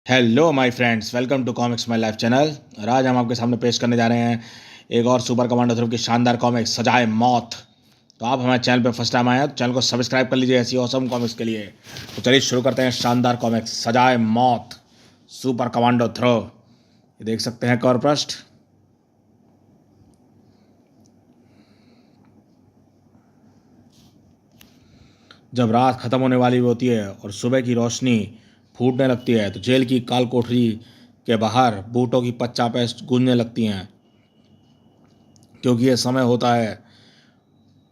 Hello my friends, welcome to comics my life channel. और आज हम आपके सामने पेश करने जा रहे हैं एक और सुपर कमांडो ध्रुव की शानदार कॉमिक्स सजाए मौत। तो आप हमारे चैनल पर फर्स्ट टाइम आए हैं तो चैनल को सब्सक्राइब कर लीजिए ऐसी ऑसम कॉमिक्स के लिए। तो चलिए शुरू करते हैं शानदार कॉमिक्स सजाए मौत सुपर कमांडो ध्रुव। ये देख सकते हैं कवर पृष्ठ। जब रात खत्म होने वाली होती है और सुबह की रोशनी फूटने लगती है तो जेल की काल कोठरी के बाहर बूटों की पच्चापें गूंजने लगती हैं, क्योंकि यह समय होता है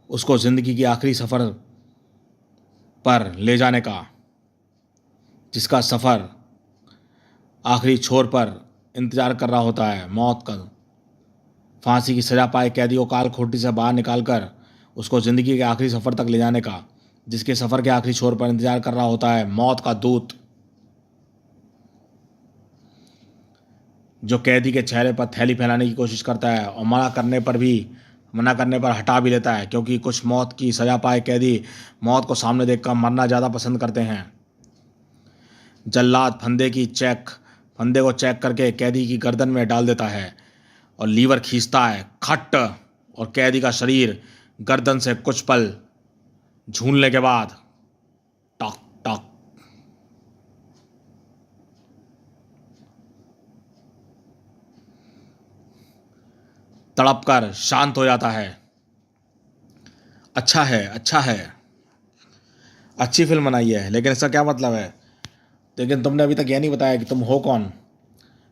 उसको ज़िंदगी की आखिरी सफ़र पर ले जाने का, जिसका सफ़र आखिरी छोर पर इंतज़ार कर रहा होता है मौत का। फांसी की सज़ा पाए कैदी को काल कोठरी से बाहर निकालकर उसको ज़िंदगी के आखिरी सफ़र तक ले जाने का, जिसके सफ़र के आखिरी छोर पर इंतज़ार कर रहा होता है मौत का दूत, जो कैदी के चेहरे पर थैली फैलाने की कोशिश करता है और मना करने पर हटा भी लेता है, क्योंकि कुछ मौत की सज़ा पाए कैदी मौत को सामने देखकर मरना ज़्यादा पसंद करते हैं। जल्लाद फंदे को चेक करके कैदी की गर्दन में डाल देता है और लीवर खींचता है खट, और कैदी का शरीर गर्दन से कुछ पल झूलने के बाद टक टक तड़प कर शांत हो जाता है। अच्छा है, अच्छा है, अच्छी फिल्म बनाई है, लेकिन इसका क्या मतलब है? लेकिन तुमने अभी तक यह नहीं बताया कि तुम हो कौन।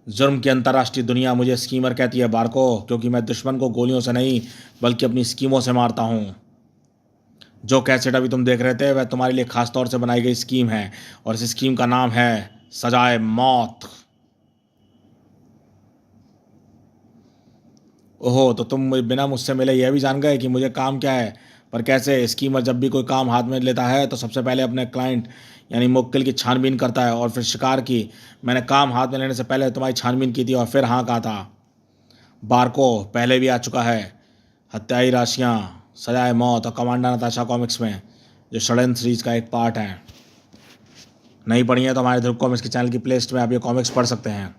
जुर्म की अंतर्राष्ट्रीय दुनिया मुझे स्कीमर कहती है बारको, क्योंकि मैं दुश्मन को गोलियों से नहीं बल्कि अपनी स्कीमों से मारता हूँ। जो कैसेट अभी तुम देख रहे थे वह तुम्हारे लिए खास तौर से बनाई गई स्कीम है, और इस स्कीम का नाम है सजाए मौत। ओहो, तो तुम बिना मुझसे मिले यह भी जान गए कि मुझे काम क्या है। पर कैसे? स्कीमर जब भी कोई काम हाथ में लेता है तो सबसे पहले अपने क्लाइंट यानी मुक्किल की छानबीन करता है और फिर शिकार की। मैंने काम हाथ में लेने से पहले तुम्हारी छानबीन की थी और फिर हाँ कहा था। बारको पहले भी आ चुका है। हत्याई राशियाँ, सजाए मौत और कमांडर नताशा कॉमिक्स में, जो षड्यंत्र सीरीज का एक पार्ट है। नहीं पढ़ी है तो हमारे ध्रुव कॉमिक्स के चैनल की प्लेलिस्ट में आप ये कॉमिक्स पढ़ सकते हैं।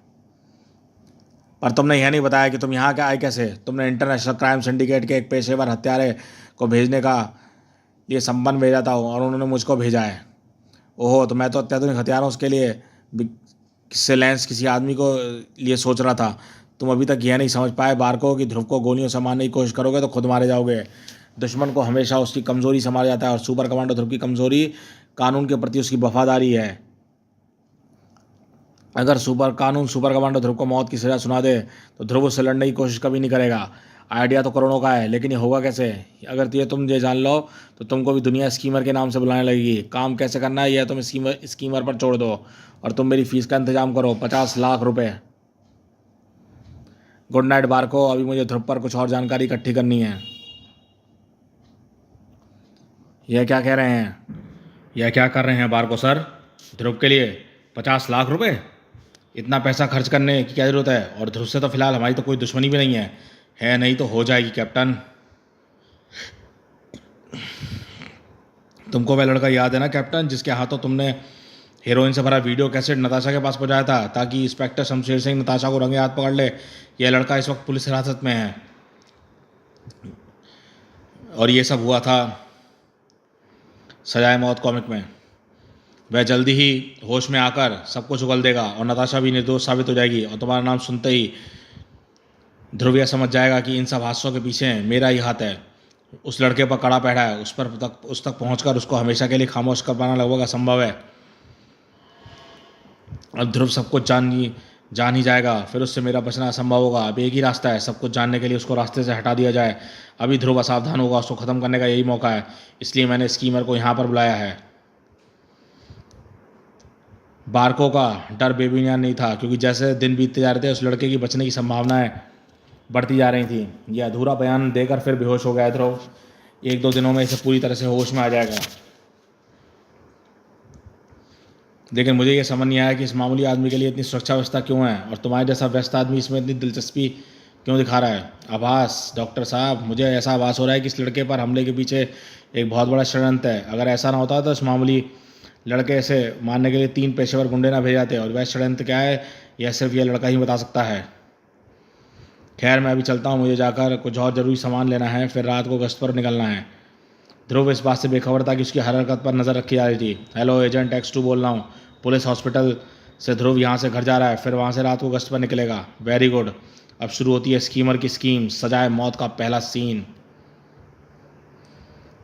पर तुमने यह नहीं बताया कि तुम यहाँ क्या आए कैसे। तुमने इंटरनेशनल क्राइम सिंडिकेट के एक पेशेवर हत्यारे को भेजने का लिए संबंध भेजा था और उन्होंने मुझको भेजा है। ओहो, तो मैं तो अत्याधुनिक हथियारों के लिए किसी आदमी को लिए सोच रहा था। तुम अभी तक यह नहीं समझ पाए बारको कि ध्रुव को गोलियों से मारने की कोशिश करोगे तो खुद मारे जाओगे। दुश्मन को हमेशा उसकी कमज़ोरी से मारा जाता है, और सुपर कमांडो ध्रुव की कमज़ोरी कानून के प्रति उसकी वफादारी है। अगर सुपर कमांडो ध्रुव को मौत की सज़ा सुना दे तो ध्रुव उससे लड़ने की कोशिश कभी नहीं करेगा। आइडिया तो करोड़ों का है, लेकिन ये होगा कैसे? अगर तुम ये जान लो तो तुमको भी दुनिया स्कीमर के नाम से बुलाने लगेगी। काम कैसे करना है यह तुम स्कीमर पर छोड़ दो, और तुम मेरी फीस का इंतजाम करो, 50 लाख रुपए। गुड नाइट बारको, अभी मुझे ध्रुव पर कुछ और जानकारी इकट्ठी करनी है। यह क्या कह रहे हैं? यह क्या कर रहे हैं बारको सर? ध्रुव के लिए 50 लाख रुपए? इतना पैसा खर्च करने की क्या ज़रूरत है? और ध्रुव से तो फिलहाल हमारी तो कोई दुश्मनी भी नहीं है नहीं तो हो जाएगी कैप्टन। तुमको वह लड़का याद है ना कैप्टन, जिसके हाथों तुमने हीरोइन से भरा वीडियो कैसेट नताशा के पास पहुंचाया था ताकि इंस्पेक्टर शमशेर सिंह नताशा को रंगे हाथ पकड़ ले। यह लड़का इस वक्त पुलिस हिरासत में है, और ये सब हुआ था सजाए मौत कॉमिक में। वह जल्दी ही होश में आकर सब कुछ उगल देगा और नताशा भी निर्दोष साबित हो जाएगी, और तुम्हारा नाम सुनते ही ध्रुव यह समझ जाएगा कि इन सब हादसों के पीछे मेरा ही हाथ है। उस लड़के पर कड़ा पैड़ा है, उस तक पहुंचकर उसको हमेशा के लिए खामोश कर पाना लगभग असंभव है। अब ध्रुव सब कुछ जान ही जाएगा, फिर उससे मेरा बचना असंभव होगा। अब एक ही रास्ता है, सब कुछ जानने के लिए उसको रास्ते से हटा दिया जाए। अभी ध्रुव असावधान होगा, उसको ख़त्म करने का यही मौका है, इसलिए मैंने स्कीमर को यहाँ पर बुलाया है। बारको का डर बेबुनियाद नहीं था, क्योंकि जैसे दिन बीतते जा रहे थे उस लड़के की बचने की संभावनाएं बढ़ती जा रही थी। यह अधूरा बयान देकर फिर बेहोश हो गया ध्रुव। 1-2 दिनों में इसे पूरी तरह से होश में आ जाएगा। लेकिन मुझे यह समझ नहीं आया कि इस मामूली आदमी के लिए इतनी सुरक्षा व्यवस्था क्यों है, और तुम्हारे जैसा व्यस्त आदमी इसमें इतनी दिलचस्पी क्यों दिखा रहा है। आभास डॉक्टर साहब, मुझे ऐसा आभास हो रहा है कि इस लड़के पर हमले के पीछे एक बहुत बड़ा षड्यंत्र है। अगर ऐसा ना होता तो इस मामूली लड़के ऐसे मारने के लिए 3 पेशेवर गुंडे ना भेज जाते, और वह षड्यंत्र क्या है यह सिर्फ यह लड़का ही बता सकता है। खैर मैं अभी चलता हूँ, मुझे जाकर कुछ और ज़रूरी सामान लेना है, फिर रात को गश्त पर निकलना है। ध्रुव इस बात से बेखबर था कि उसकी हर हरकत पर नज़र रखी जा रही थी। हेलो, एजेंट X2 बोल रहा हूँ। पुलिस हॉस्पिटल से ध्रुव यहाँ से घर जा रहा है, फिर वहाँ से रात को गश्त पर निकलेगा। Very good. अब शुरू होती है स्कीमर की स्कीम, सजाए मौत का पहला सीन।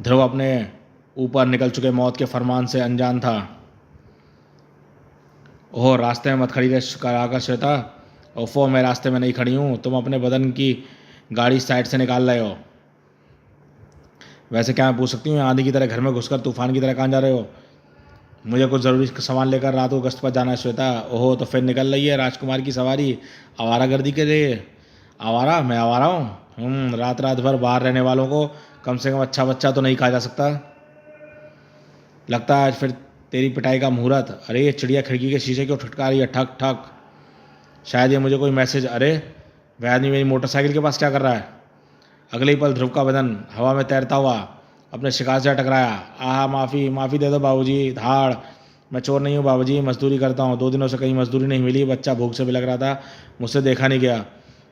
ध्रुव अपने ऊपर निकल चुके मौत के फरमान से अनजान था। ओह, रास्ते में मत खड़ी रहे कराकर श्वेता। ओफो, मैं रास्ते में नहीं खड़ी हूँ, तुम अपने बदन की गाड़ी साइड से निकाल रहे हो। वैसे क्या मैं पूछ सकती हूँ, आंधी की तरह घर में घुसकर तूफान की तरह कहाँ जा रहे हो? मुझे कुछ ज़रूरी सामान लेकर रात को गश्त पर जाना है श्वेता। ओहो, तो फिर निकल रही है राजकुमार की सवारी आवारागर्दी के लिए। आवारा? मैं आवारा हूँ? रात रात भर बाहर रहने वालों को कम से कम अच्छा बच्चा तो नहीं कहा जा सकता। लगता है आज फिर तेरी पिटाई का मुहूर्त। अरे ये चिड़िया खिड़की के शीशे क्यों ठटका रही है? ठक ठक। शायद ये मुझे कोई मैसेज। अरे वह आदमी मेरी मोटरसाइकिल के पास क्या कर रहा है? अगले ही पल ध्रुव का बदन हवा में तैरता हुआ अपने शिकार से टकराया। आह, माफ़ी दे दो बाबूजी। धाड़, मैं चोर नहीं हूँ बाबूजी, मजदूरी करता हूँ। 2 दिनों से कहीं मजदूरी नहीं मिली, बच्चा भूख से बिलख रहा था, मुझसे देखा नहीं गया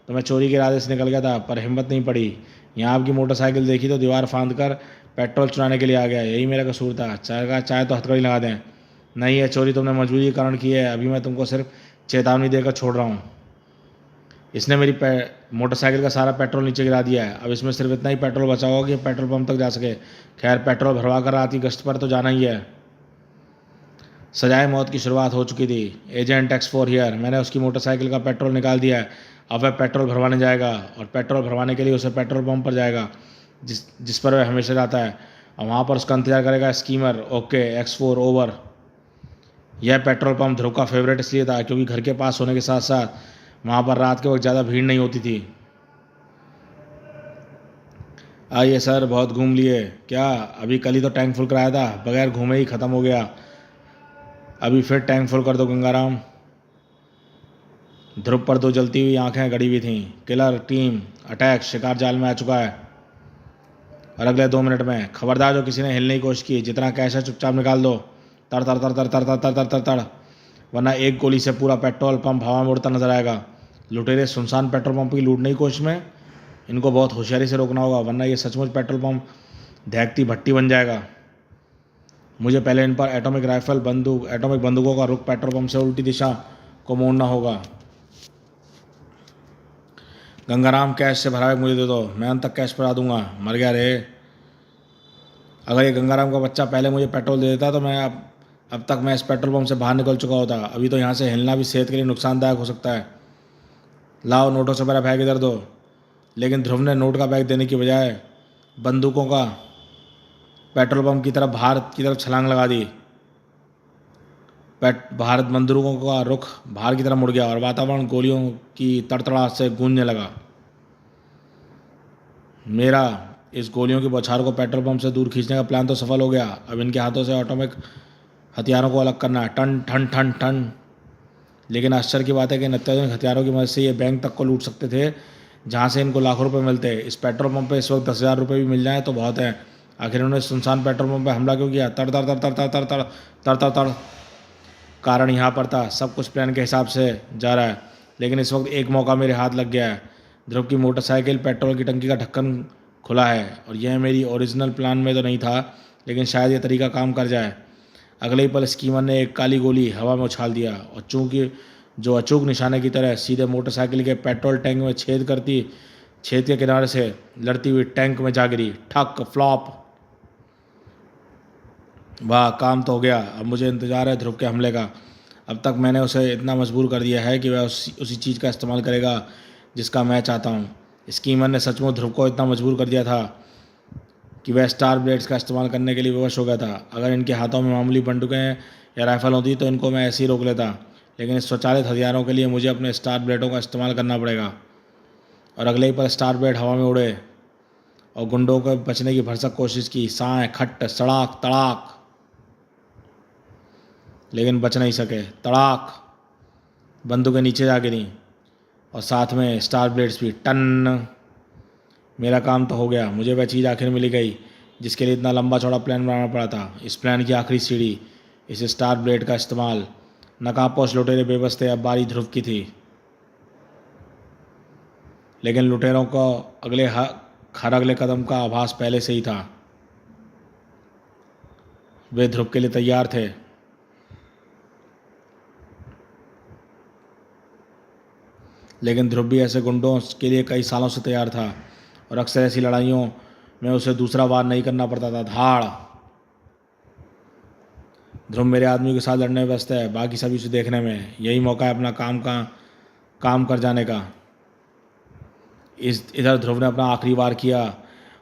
तो मैं चोरी के इरादे से निकल गया था, पर हिम्मत नहीं पड़ी। यहाँ आपकी मोटरसाइकिल देखी तो दीवार फांद कर पेट्रोल चुराने के लिए आ गया। यही मेरा कसूर था। चाहे तो हथकड़ी लगा दें। नहीं, है चोरी तुमने मजबूरी के कारण की है। अभी मैं तुमको सिर्फ चेतावनी देकर छोड़ रहा हूँ। इसने मेरी मोटरसाइकिल का सारा पेट्रोल नीचे गिरा दिया है। अब इसमें सिर्फ इतना ही पेट्रोल बचा होगा कि पेट्रोल पंप तक जा सके। खैर, पेट्रोल भरवा कर रात की गश्त पर तो जाना ही है। सजाए मौत की शुरुआत हो चुकी थी। Agent X4 here. मैंने उसकी मोटरसाइकिल का पेट्रोल निकाल दिया है। अब वह पेट्रोल भरवाने जाएगा, और पेट्रोल भरवाने के लिए उसे पेट्रोल पंप पर जाएगा जिस पर वह हमेशा जाता है, और वहाँ पर उसका इंतजार करेगा स्कीमर। Okay, X4 over. यह पेट्रोल पंप ध्रुव का फेवरेट इसलिए था क्योंकि घर के पास होने के साथ साथ वहाँ पर रात के वक्त ज़्यादा भीड़ नहीं होती थी। आइए सर, बहुत घूम लिए क्या? अभी कल ही तो टैंक फुल कराया था, बगैर घूमे ही ख़त्म हो गया। अभी फिर टैंक फुल कर दो गंगाराम। ध्रुव पर 2 जलती हुई आंखें गड़ी हुई थीं। किलर टीम अटैक, शिकार जाल में आ चुका है, और अगले 2 मिनट में। खबरदार, जो किसी ने हिलने की कोशिश की, जितना कैश है चुपचाप निकाल दो। तड़ तड़ तड़ तड़ तड़ तड़ तड़ तड़ तड़ तड़, वरना एक गोली से पूरा पेट्रोल पंप हवा में उड़ता नजर आएगा। लुटेरे सुनसान पेट्रोल पंप की लूटने की कोशिश में, इनको बहुत होशियारी से रोकना होगा, वरना ये सचमुच पेट्रोल पंप दहकती भट्टी बन जाएगा। मुझे पहले इन पर एटॉमिक बंदूकों का रुख पेट्रोल पंप से उल्टी दिशा को मोड़ना होगा। गंगाराम, कैश से भरा हुआ मुझे दे दो, मैं अंत तक कैश पड़ा दूंगा। मर गया रे। अगर ये गंगाराम का बच्चा पहले मुझे पेट्रोल दे देता तो अब तक मैं इस पेट्रोल पंप से बाहर निकल चुका होता। अभी तो यहाँ से हिलना भी सेहत के लिए नुकसानदायक हो सकता है। लाओ, नोटों से भरा बैग इधर दो। लेकिन ध्रुव ने नोट का बैग देने की बजाय बंदूकों का पेट्रोल पंप की तरफ भारत की तरफ छलांग लगा दी। भारत बंदूकों का रुख बाहर की तरफ मुड़ गया, और वातावरण गोलियों की तड़तड़ाहट से गूंजने लगा। मेरा इस गोलियों की बौछार को पेट्रोल पंप से दूर खींचने का प्लान तो सफल हो गया। अब इनके हाथों से एटॉमिक हथियारों को अलग करना है। टन ठन ठन ठन। लेकिन आश्चर्य की बात है कि इन अत्याधुनिक हथियारों की मदद से ये बैंक तक को लूट सकते थे, जहाँ से इनको लाखों रुपए मिलते। इस पेट्रोल पंप पे इस वक्त 10,000 रुपये भी मिल जाए तो बहुत है। आखिर उन्होंने सुनसान पेट्रोल पंप पर हमला क्यों किया? तड़ तड़ तड़ तड़ तड़ तड़ तड़ तड़ तड़ तड़। कारण यहाँ पर था। सब कुछ प्लान के हिसाब से जा रहा है, लेकिन इस वक्त एक मौका मेरे हाथ लग गया है। ध्रुव की मोटरसाइकिल पेट्रोल की टंकी का ढक्कन खुला है, और यह मेरी ओरिजिनल प्लान में तो नहीं था, लेकिन शायद ये तरीका काम कर जाए। अगले ही पल स्कीमर ने एक काली गोली हवा में उछाल दिया, और चूंकि जो अचूक निशाने की तरह सीधे मोटरसाइकिल के पेट्रोल टैंक में छेद के किनारे से लड़ती हुई टैंक में जा गिरी। ठक, फ्लॉप। वाह, काम तो हो गया। अब मुझे इंतज़ार है ध्रुव के हमले का। अब तक मैंने उसे इतना मजबूर कर दिया है कि वह उसी चीज़ का इस्तेमाल करेगा जिसका मैं चाहता हूँ। स्कीमर ने सचमुच ध्रुव को इतना मजबूर कर दिया था कि वह स्टार ब्लेड्स का इस्तेमाल करने के लिए विवश हो गया था। अगर इनके हाथों में मामूली बंदूकें या राइफल होती तो इनको मैं ऐसे ही रोक लेता, लेकिन इस स्वचालित हथियारों के लिए मुझे अपने स्टार ब्लेडों का इस्तेमाल करना पड़ेगा। और अगले ही पल स्टार ब्लेड हवा में उड़े और गुंडों को बचने की भरसक कोशिश की। साएँ, खट, सड़ाक, तड़ाक, लेकिन बच नहीं सके। तड़ाक, बंदूकें नीचे जा गिरी, और साथ में स्टार ब्लेड्स भी। टन। मेरा काम तो हो गया। मुझे वह चीज़ आखिर मिल गई जिसके लिए इतना लंबा चौड़ा प्लान बनाना पड़ा था। इस प्लान की आखिरी सीढ़ी, इस स्टार ब्लेड का इस्तेमाल। नकाबपोश लुटेरे बेबस थे, अब बारी ध्रुव की थी। लेकिन लुटेरों को हर अगले कदम का आभास पहले से ही था। वे ध्रुव के लिए तैयार थे। लेकिन ध्रुव भी ऐसे गुंडों के लिए कई सालों से तैयार था, और अक्सर ऐसी लड़ाइयों में उसे दूसरा वार नहीं करना पड़ता था। धाड़। ध्रुव मेरे आदमी के साथ लड़ने में व्यस्त है, बाकी सभी उसे देखने में। यही मौका है अपना काम कर जाने का। इधर ध्रुव ने अपना आखिरी वार किया,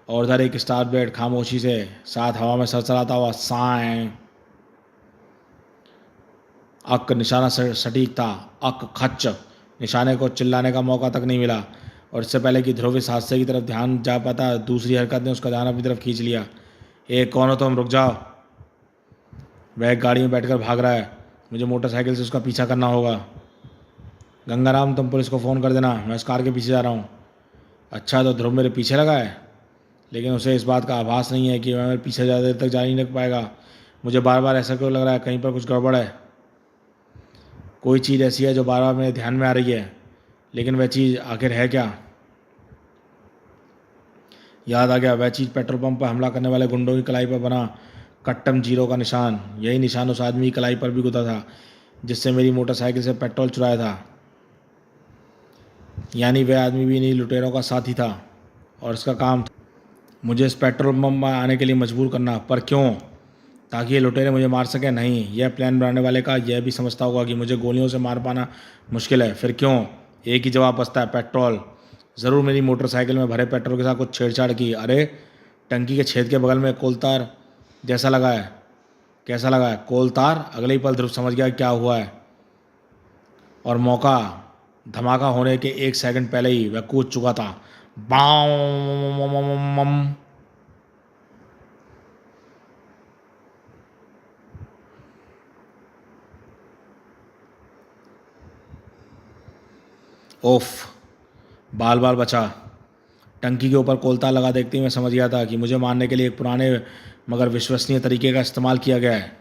और उधर एक स्टार ब्लेड खामोशी से साथ हवा में सरसराता हुआ साएं। अक निशाना सटीक था, अक खच। निशाने को चिल्लाने का मौका तक नहीं मिला, और इससे पहले कि ध्रुव इस हादसे की तरफ ध्यान जा पाता, दूसरी हरकत ने उसका ध्यान अपनी तरफ खींच लिया। कौन हो तुम? रुक जाओ। वह एक गाड़ी में बैठकर भाग रहा है, मुझे मोटरसाइकिल से उसका पीछा करना होगा। गंगाराम, तुम पुलिस को फ़ोन कर देना, मैं उस कार के पीछे जा रहा हूँ। अच्छा, तो ध्रुव मेरे पीछे लगा है, लेकिन उसे इस बात का आभास नहीं है कि वह मेरे पीछे ज़्यादा देर तक जा नहीं लग पाएगा। मुझे बार बार ऐसा क्यों लग रहा है, कहीं पर कुछ गड़बड़ है। कोई चीज़ ऐसी है जो बार बार मेरे ध्यान में आ रही है, लेकिन वह चीज़ आखिर है क्या? याद आ गया, वह चीज़ पेट्रोल पंप पर हमला करने वाले गुंडों की कलाई पर बना कट्टम जीरो का निशान। यही निशान उस आदमी की कलाई पर भी गुथा था जिससे मेरी मोटरसाइकिल से पेट्रोल चुराया था। यानी वह आदमी भी इन्हीं लुटेरों का साथी था, और इसका काम था मुझे इस पेट्रोल पंप में आने के लिए मजबूर करना। पर क्यों? ताकि ये लुटेरे मुझे मार सकें? नहीं, यह प्लान बनाने वाले का यह भी समझता होगा कि मुझे गोलियों से मार पाना मुश्किल है। फिर क्यों? एक ही जवाब बचता है, पेट्रोल। ज़रूर मेरी मोटरसाइकिल में भरे पेट्रोल के साथ कुछ छेड़छाड़ की। अरे, टंकी के छेद के बगल में कोलतार जैसा लगा है। कैसा लगा है? कोलतार। अगले ही पल ध्रुव समझ गया क्या हुआ है, और मौका धमाका होने के 1 सेकंड पहले ही वह कूद चुका था। बाम। ओफ, बाल बाल बचा। टंकी के ऊपर कोलतार लगा देखते ही मैं समझ गया था कि मुझे मारने के लिए एक पुराने मगर विश्वसनीय तरीके का इस्तेमाल किया गया है।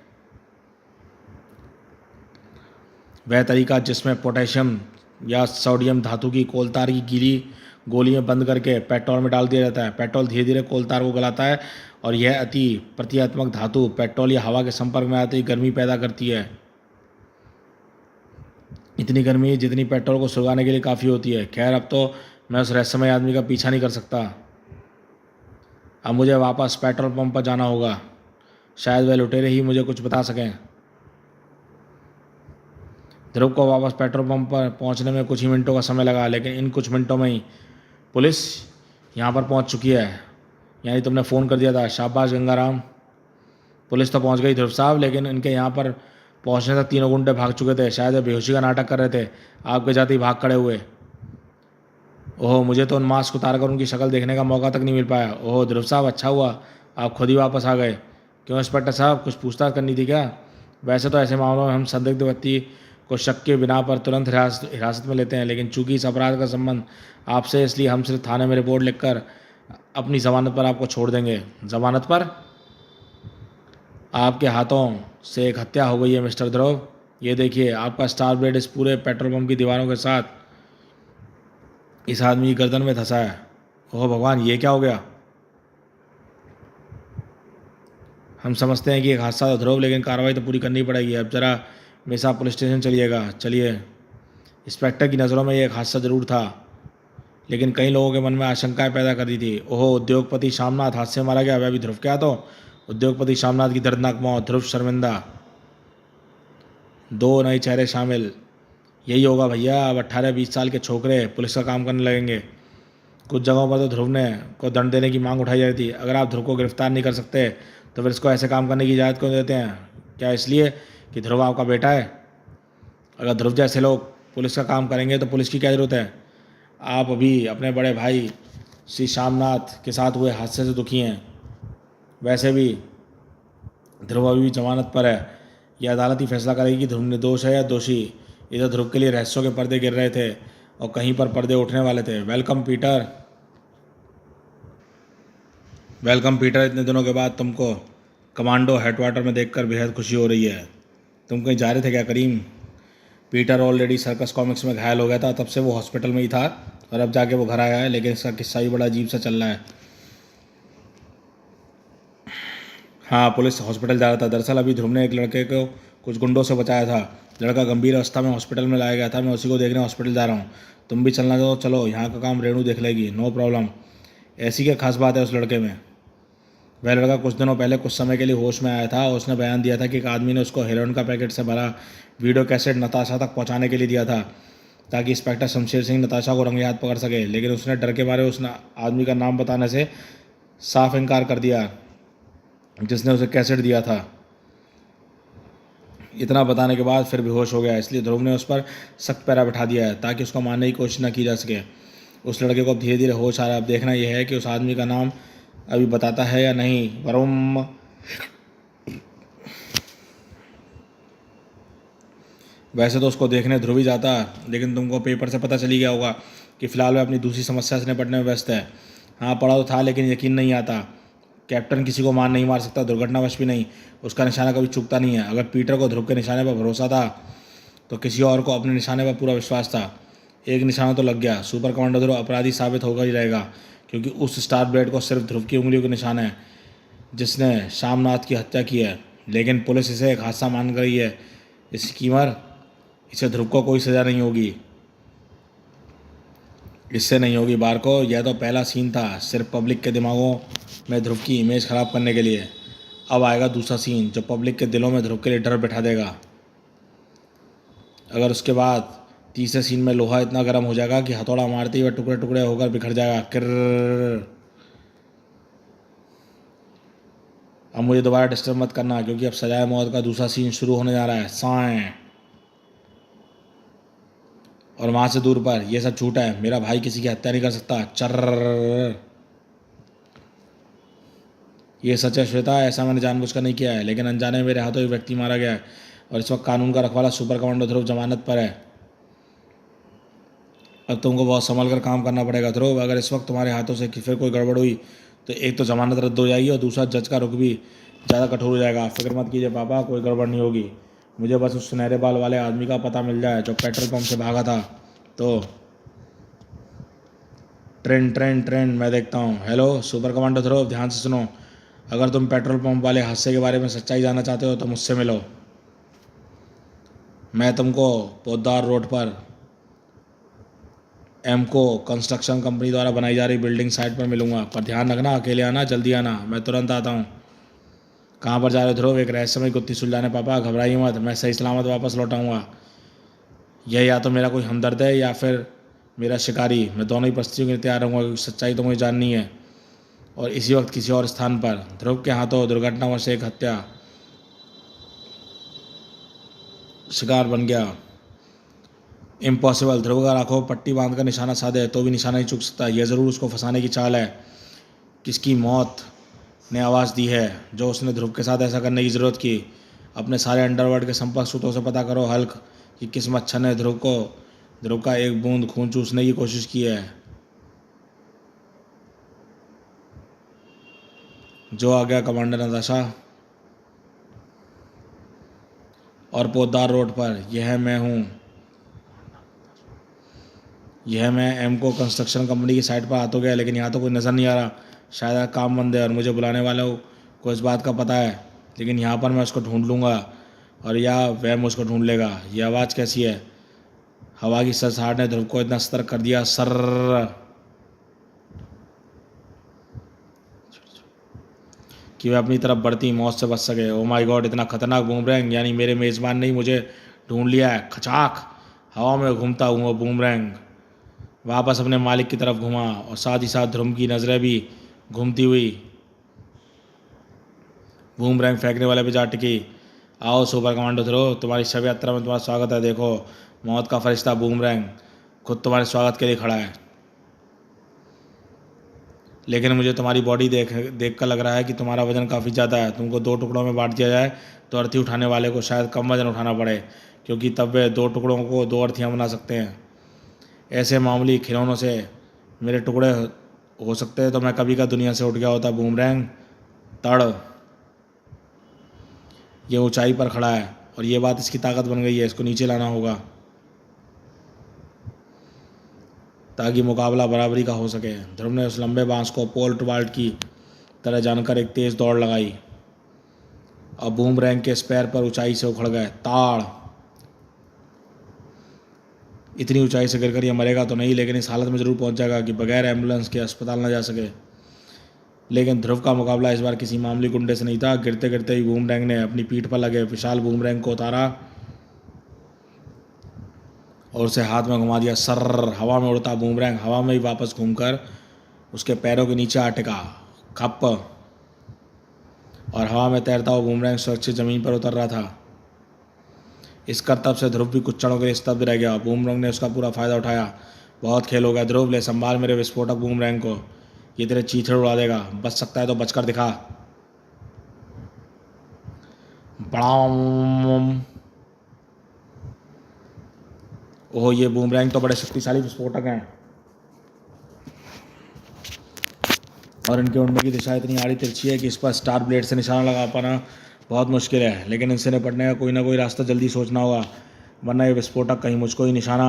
वह तरीका जिसमें पोटेशियम या सोडियम धातु की कोलतार की गीली गोली में बंद करके पेट्रोल में डाल दिया जाता है। पेट्रोल धीरे धीरे कोलतार को गलाता है, और यह अति प्रतीकात्मक धातु पेट्रोल या हवा के संपर्क में आते ही गर्मी पैदा करती है। इतनी गर्मी जितनी पेट्रोल को सुलगाने के लिए काफ़ी होती है। खैर, अब तो मैं उस रहस्यमय आदमी का पीछा नहीं कर सकता। अब मुझे वापस पेट्रोल पंप पर जाना होगा। शायद वह लुटेरे ही मुझे कुछ बता सकें। ध्रुव को वापस पेट्रोल पंप पर पहुंचने में कुछ ही मिनटों का समय लगा, लेकिन इन कुछ मिनटों में ही पुलिस यहां पर पहुंच चुकी है। यानी तुमने फ़ोन कर दिया था। शाबाश गंगाराम। पुलिस तो पहुंच गई ध्रुव साहब, लेकिन इनके यहाँ पर पहुंचने तक तीनों गुंडे भाग चुके थे। शायद वे बेहोशी का नाटक कर रहे थे। आपके जाते ही भाग खड़े हुए। ओह, मुझे तो उन मास्क उतार कर उनकी शक्ल देखने का मौका तक नहीं मिल पाया। ओह ध्रुव साहब, अच्छा हुआ आप खुद ही वापस आ गए। क्यों इंस्पेक्टर साहब, कुछ पूछताछ करनी थी क्या? वैसे तो ऐसे मामलों में हम संदिग्ध व्यक्ति को शक के बिना पर तुरंत हिरासत में लेते हैं, लेकिन चूंकि इस अपराध का संबंध आपसे, इसलिए हम सिर्फ थाने में रिपोर्ट लिखकर अपनी ज़मानत पर आपको छोड़ देंगे। ज़मानत पर? आपके हाथों से एक हत्या हो गई है मिस्टर ध्रुव। ये देखिए, आपका स्टार ब्लेड इस पूरे पेट्रोल पंप की दीवारों के साथ इस आदमी की गर्दन में धंसा है। ओह भगवान, ये क्या हो गया? हम समझते हैं कि एक हादसा था ध्रुव, लेकिन कार्रवाई तो पूरी करनी पड़ेगी। अब जरा मेरे साथ पुलिस स्टेशन चलिएगा। चलिए। इंस्पेक्टर की नज़रों में ये एक हादसा ज़रूर था, लेकिन कई लोगों के मन में आशंकाएं पैदा कर दी थी। ओहो, उद्योगपति शामनाथ हादसे में मारा गया, वह भी ध्रुव। क्या तो उद्योगपति शामनाथ की दर्दनाक मौत, ध्रुव शर्मिंदा, 2 नए चेहरे शामिल। यही होगा भैया, अब 18-20 साल के छोकरे पुलिस का काम करने लगेंगे। कुछ जगहों पर तो ध्रुव ने को दंड देने की मांग उठाई जा रही थी। अगर आप ध्रुव को गिरफ्तार नहीं कर सकते तो फिर इसको ऐसे काम करने की इजाज़त क्यों देते हैं? क्या इसलिए कि ध्रुव आपका बेटा है? अगर ध्रुव जैसे लोग पुलिस का काम करेंगे तो पुलिस की क्या ज़रूरत है? आप अभी अपने बड़े भाई श्री श्यामनाथ के साथ हुए हादसे से दुखी हैं। वैसे भी ध्रुव अभी भी जमानत पर है। यह अदालत ही फैसला करेगी कि ध्रुव निर्दोष है या दोषी। इधर ध्रुव के लिए रहस्यों के पर्दे गिर रहे थे, और कहीं पर पर्दे उठने वाले थे। Welcome Peter. वेलकम पीटर, इतने दिनों के बाद तुमको कमांडो हेडक्वार्टर में देखकर बेहद खुशी हो रही है। तुम कहीं जा रहे थे क्या करीम? पीटर ऑलरेडी सर्कस कॉमिक्स में घायल हो गया था, तब से वो हॉस्पिटल में ही था और अब जाके वो घर आया है, लेकिन इसका किस्सा भी बड़ा अजीब सा चल रहा है। हाँ, पुलिस हॉस्पिटल जा रहा था। दरअसल अभी ध्रुव ने एक लड़के को कुछ गुंडों से बचाया था। लड़का गंभीर अवस्था में हॉस्पिटल में लाया गया था। मैं उसी को देखने हॉस्पिटल जा रहा हूँ। तुम भी चलना तो चलो, यहाँ का काम रेणु देख लेगी, नो प्रॉब्लम। ऐसी क्या खास बात है उस लड़के में? वह लड़का कुछ दिनों पहले कुछ समय के लिए होश में आया था और उसने बयान दिया था कि एक आदमी ने उसको हेरोइन का पैकेट से भरा वीडियो कैसेट नताशा तक पहुंचाने के लिए दिया था ताकि इंस्पेक्टर शमशेर सिंह नताशा को रंगे हाथ पकड़ सके, लेकिन उसने डर के मारे उस आदमी का नाम बताने से साफ इनकार कर दिया जिसने उसे कैसेट दिया था। इतना बताने के बाद फिर बेहोश हो गया, इसलिए ध्रुव ने उस पर सख्त पैरा बिठा दिया है ताकि उसको मारने की कोशिश न की जा सके। उस लड़के को अब धीरे धीरे होश आ रहा है। अब देखना यह है कि उस आदमी का नाम अभी बताता है या नहीं। वरुम, वैसे तो उसको देखने ध्रुव ही जाता, लेकिन तुमको पेपर से पता चली गया होगा कि फ़िलहाल वह अपनी दूसरी समस्या से निपटने में व्यस्त है। हाँ, पढ़ा तो था, लेकिन यकीन नहीं आता। कैप्टन किसी को नहीं मार सकता, दुर्घटनावश भी नहीं। उसका निशाना कभी चूकता नहीं है। अगर पीटर को ध्रुव के निशाने पर भरोसा था तो किसी और को अपने निशाने पर पूरा विश्वास था। एक निशाना तो लग गया। सुपर कमांडो ध्रुव अपराधी साबित होकर ही रहेगा, क्योंकि उस स्टार ब्लेड को सिर्फ ध्रुव की उंगलियों के निशान है जिसने शामनाथ की हत्या की है। लेकिन पुलिस इसे एक हादसा मान गई है। इस कीमर इसे ध्रुव को कोई सज़ा नहीं होगी, इससे नहीं होगी बार को। यह तो पहला सीन था, सिर्फ पब्लिक के दिमागों में ध्रुव की इमेज ख़राब करने के लिए। अब आएगा दूसरा सीन जो पब्लिक के दिलों में ध्रुव के लिए डर बैठा देगा। अगर उसके बाद तीसरे सीन में लोहा इतना गर्म हो जाएगा कि हथौड़ा मारते ही वह टुकड़े टुकड़े होकर बिखर जाएगा। किर्र। अब मुझे दोबारा डिस्टर्ब मत करना, क्योंकि अब सजाए मौत का दूसरा सीन शुरू होने जा रहा है। साएं। और वहाँ से दूर पर, यह सब झूठ है, मेरा भाई किसी की हत्या नहीं कर सकता। चर्र। ये सच है श्वेता, ऐसा मैंने जानबूझकर नहीं किया है, लेकिन अनजाने में मेरे हाथों एक व्यक्ति मारा गया है और इस वक्त कानून का रखवाला सुपर कमांडो ध्रुव जमानत पर है। अब तुमको बहुत संभल कर काम करना पड़ेगा ध्रुव। अगर इस वक्त तुम्हारे हाथों से फिर कोई गड़बड़ हुई तो एक तो जमानत रद्द हो जाएगी और दूसरा जज का रुख भी ज़्यादा कठोर हो जाएगा। फिक्र मत कीजिए पापा, कोई गड़बड़ नहीं होगी। मुझे बस उस सुनहरे बाल वाले आदमी का पता मिल जाए जो पेट्रोल पंप से भागा था तो। ट्रेंड ट्रेंड ट्रेंड, मैं देखता हूँ। हेलो सुपर कमांडो ध्रुव, ध्यान से सुनो। अगर तुम पेट्रोल पंप वाले हादसे के बारे में सच्चाई जानना चाहते हो तो मुझसे मिलो। मैं तुमको पोद्दार रोड पर एमको कंस्ट्रक्शन कंपनी द्वारा बनाई जा रही बिल्डिंग साइट पर मिलूंगा, पर ध्यान रखना अकेले आना, जल्दी आना, मैं तुरंत आता हूँ। कहाँ पर जा रहे हो ध्रुव? एक रहस्यमय गुत्थी सुलझाने पापा, घबराइए मत, मैं सही सलामत वापस लौट आऊँगा। यह या तो मेरा कोई हमदर्द है या फिर मेरा शिकारी। मैं दोनों ही परिस्थितियों के लिए तैयार रहूँगा, क्योंकि सच्चाई तो मुझे जाननी है। और इसी वक्त किसी और स्थान पर ध्रुव के हाथों दुर्घटनावश एक हत्या शिकार बन गया। इम्पॉसिबल। ध्रुव अगर आंखों पट्टी बांधकर निशाना साधे तो भी निशाना नहीं चूक सकता। यह ज़रूर उसको फंसाने की चाल है। किसकी मौत ने आवाज़ दी है जो उसने ध्रुव के साथ ऐसा करने की ज़रूरत की? अपने सारे अंडरवर्ल्ड के संपर्क सूत्रों से पता करो हल्क कि किस मच्छर ने ध्रुव का एक बूंद खून चूसने की कोशिश की है। जो आ गया कमांडर नताशा। और पोद्दार रोड पर यह मैं एमको कंस्ट्रक्शन कंपनी की साइट पर आ तो गया, लेकिन यहाँ तो कोई नज़र नहीं आ रहा। शायद काम बंद है और मुझे बुलाने वालों को इस बात का पता है, लेकिन यहाँ पर मैं उसको ढूंढ लूँगा और या वह मुझको ढूंढ लेगा। यह आवाज़ कैसी है? हवा की सरसराहट ने ध्रुव को इतना सतर्क कर दिया कि वह अपनी तरफ बढ़ती मौत से बच सके। ओ माय गॉड, इतना खतरनाक बूमरैंग! यानी मेरे मेज़बान ने ही मुझे ढूंढ लिया है। खचाक! हवा में घूमता हुआ बूमरैंग वापस अपने मालिक की तरफ घुमा और साथ ही साथ ध्रुव की नज़रें भी घूमती हुई बूमरैंग फेंकने वाले पे जा टिकी। आओ सुपर कमांडो ध्रुव, तुम्हारी शव यात्रा में तुम्हारा स्वागत है। देखो, मौत का फरिश्ता बूमरैंग खुद तुम्हारे स्वागत के लिए खड़ा है। लेकिन मुझे तुम्हारी बॉडी देख कर लग रहा है कि तुम्हारा वजन काफ़ी ज़्यादा है। तुमको दो टुकड़ों में बांट दिया जाए तो अर्थी उठाने वाले को शायद कम वजन उठाना पड़े, क्योंकि तब वे दो टुकड़ों को दो अर्थियाँ बना सकते हैं। ऐसे मामूली खिलौनों से मेरे टुकड़े हो सकते हैं तो मैं कभी का दुनिया से उठ गया होता। बूमरैंग तड़ ये ऊंचाई पर खड़ा है और ये बात इसकी ताकत बन गई है। इसको नीचे लाना होगा ताकि मुकाबला बराबरी का हो सके। ध्रुव ने उस लंबे बांस को पोल्ट वाल्ट की तरह जानकर एक तेज दौड़ लगाई और बूमरैंग के स्पैर पर ऊंचाई से उखड़ गए। ताड़! इतनी ऊंचाई से गिरकर यह मरेगा तो नहीं, लेकिन इस हालत में जरूर पहुंच जाएगा कि बगैर एम्बुलेंस के अस्पताल न जा सके। लेकिन ध्रुव का मुकाबला इस बार किसी मामूली गुंडे से नहीं था। गिरते गिरते ही बूमरैंग ने अपनी पीठ पर लगे विशाल बूमरैंग को उतारा और उसे हाथ में घुमा दिया। सर्र! हवा में उड़ता बूमरैंग हवा में ही वापस घूमकर उसके पैरों के नीचे आ टिका। खप! और हवा में तैरता हुआ बूमरैंग सुरक्षित जमीन पर उतर रहा था। इस करतब से ध्रुव भी कुछ क्षणों के लिए स्तब्ध रह गया। बूमरैंग ने उसका पूरा फायदा उठाया। बहुत खेल हो गया ध्रुव, ले संभाल मेरे विस्फोटक बूमरैंग को, ये तेरे चीथड़े उड़ा देगा। बच सकता है तो बचकर दिखा। बड़ाम! ओह, ये बूमरैंग तो बड़े शक्तिशाली विस्फोटक हैं और इनके उड़ने की दिशा इतनी आड़ी तिरछी है कि इस पर स्टार ब्लेड से निशाना लगा पाना बहुत मुश्किल है। लेकिन इनसे निपटने का कोई ना कोई रास्ता जल्दी सोचना होगा, वरना ये विस्फोटक कहीं मुझको ही निशाना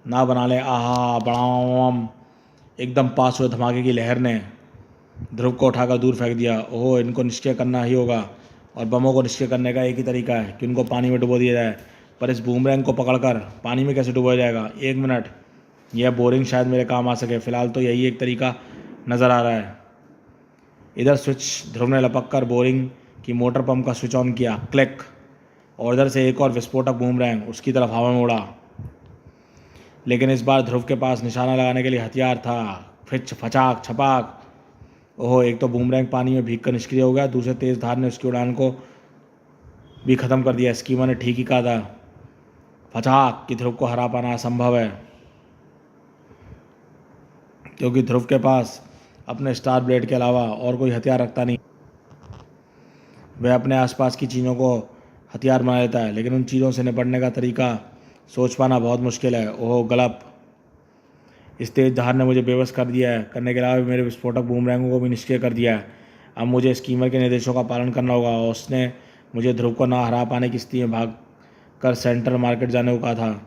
ना बना ले। आहा! बड़ाम! एकदम पास हुए धमाके की लहर ने ध्रुव को उठाकर दूर फेंक दिया। ओह, इनको निष्क्रिय करना ही होगा और बमों को निष्क्रिय करने का एक ही तरीका है कि उनको पानी में डुबो दिया जाए। पर इस बूमरैंग को पकड़कर पानी में कैसे डुबोया जाएगा? एक मिनट, यह बोरिंग शायद मेरे काम आ सके। फिलहाल तो यही एक तरीका नज़र आ रहा है। इधर स्विच ध्रुव ने लपक कर बोरिंग की मोटर पंप का स्विच ऑन किया। क्लिक! और इधर से एक और विस्फोटक बूमरैंग उसकी तरफ हवा में उड़ा। लेकिन इस बार ध्रुव के पास निशाना लगाने के लिए हथियार था। फिच फचाक छपाक! ओह, एक तो बूमरैंग पानी में भीग कर निष्क्रिय हो गया, दूसरे तेज धार ने उसकी उड़ान को भी खत्म कर दिया। स्कीमर ने ठीक ही कहा था फचाक कि ध्रुव को हरा पाना असंभव है, क्योंकि ध्रुव के पास अपने स्टार ब्लेड के अलावा और कोई हथियार रखता नहीं। वह अपने आसपास की चीज़ों को हथियार बना लेता है, लेकिन उन चीज़ों से निपटने का तरीका सोच पाना बहुत मुश्किल है। ओह गलप! इस तेज धार ने मुझे बेबस कर दिया है। करने के अलावा मेरे विस्फोटक बूमरैंगों को भी निष्क्रिय कर दिया है। अब मुझे स्कीमर के निर्देशों का पालन करना होगा और उसने मुझे ध्रुव को ना हरा पाने की स्थिति में भाग कर सेंट्रल मार्केट जाने को कहा था,